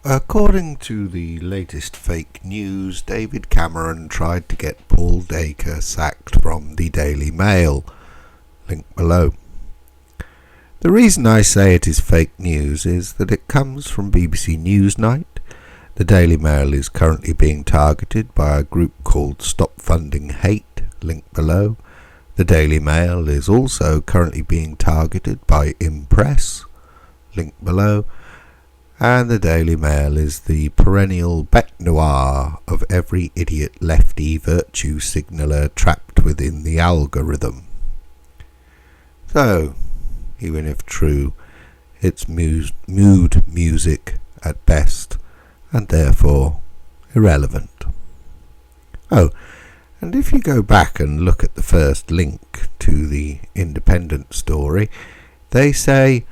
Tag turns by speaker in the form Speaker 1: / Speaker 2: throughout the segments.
Speaker 1: According to the latest fake news, David Cameron tried to get Paul Dacre sacked from the Daily Mail. Link below. The reason I say it is fake news is that it comes from BBC Newsnight. The Daily Mail is currently being targeted by a group called Stop Funding Hate. Link below. The Daily Mail is also currently being targeted by Impress. Link below. And the Daily Mail is the perennial bête noire of every idiot lefty virtue signaller trapped within the algorithm. So, even if true, it's mood music at best, and therefore irrelevant. Oh, and if you go back and look at the first link to the Independent story, they say,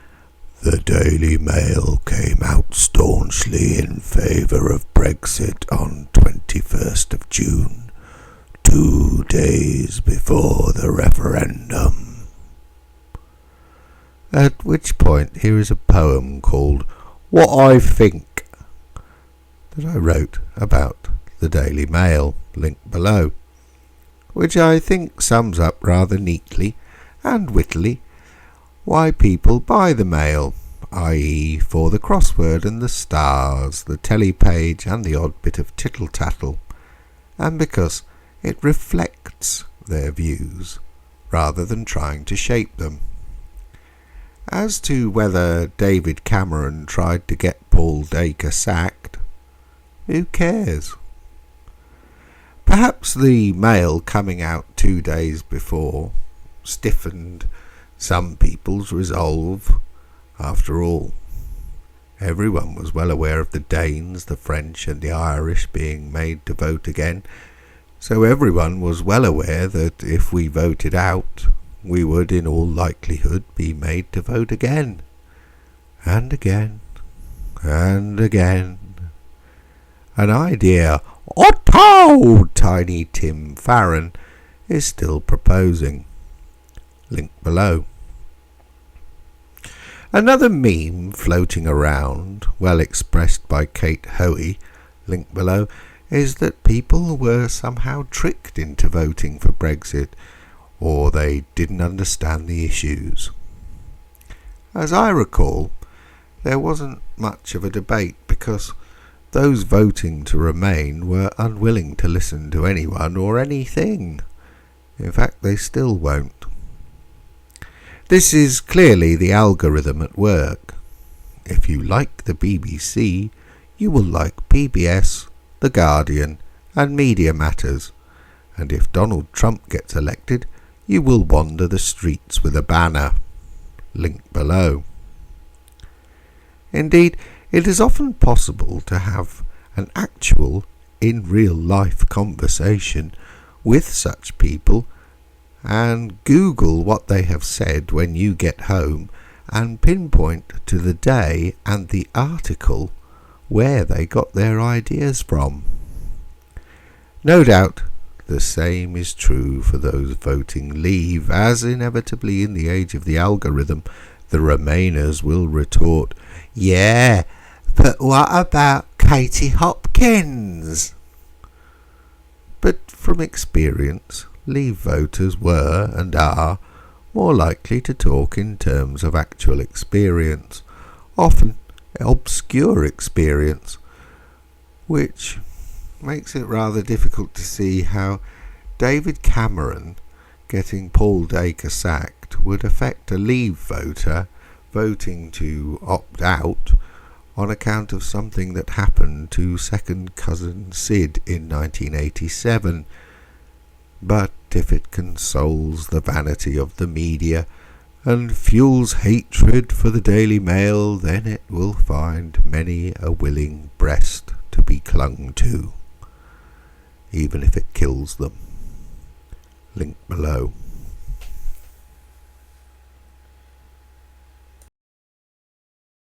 Speaker 1: "The Daily Mail came out staunchly in favour of Brexit on 21st of June, 2 days before the referendum." At which point here is a poem called "What I Think" that I wrote about the Daily Mail, link below, which I think sums up rather neatly and wittily why people buy the Mail, i.e. for the crossword and the stars, the telly page and the odd bit of tittle-tattle, and because it reflects their views rather than trying to shape them. As to whether David Cameron tried to get Paul Dacre sacked, who cares? Perhaps the Mail coming out 2 days before stiffened some people's resolve. After all, everyone was well aware of the Danes, the French and the Irish being made to vote again, so everyone was well aware that if we voted out, we would in all likelihood be made to vote again, and again, and again. An idea Otto Tiny Tim Farron is still proposing. Link below. Another meme floating around, well expressed by Kate Hoey, link below, is that people were somehow tricked into voting for Brexit, or they didn't understand the issues. As I recall, there wasn't much of a debate because those voting to remain were unwilling to listen to anyone or anything. In fact, they still won't. This is clearly the algorithm at work. If you like the BBC, you will like PBS, The Guardian and Media Matters, and if Donald Trump gets elected, you will wander the streets with a banner. Link below. Indeed, it is often possible to have an actual, in real life conversation with such people and Google what they have said when you get home and pinpoint to the day and the article where they got their ideas from. No doubt the same is true for those voting Leave, as inevitably in the age of the algorithm the Remainers will retort, "Yeah, but what about Katie Hopkins?" But from experience, Leave voters were and are more likely to talk in terms of actual experience, often obscure experience, which makes it rather difficult to see how David Cameron getting Paul Dacre sacked would affect a Leave voter voting to opt out on account of something that happened to second cousin Sid in 1987. But if it consoles the vanity of the media and fuels hatred for the Daily Mail, then it will find many a willing breast to be clung to, even if it kills them. Link below.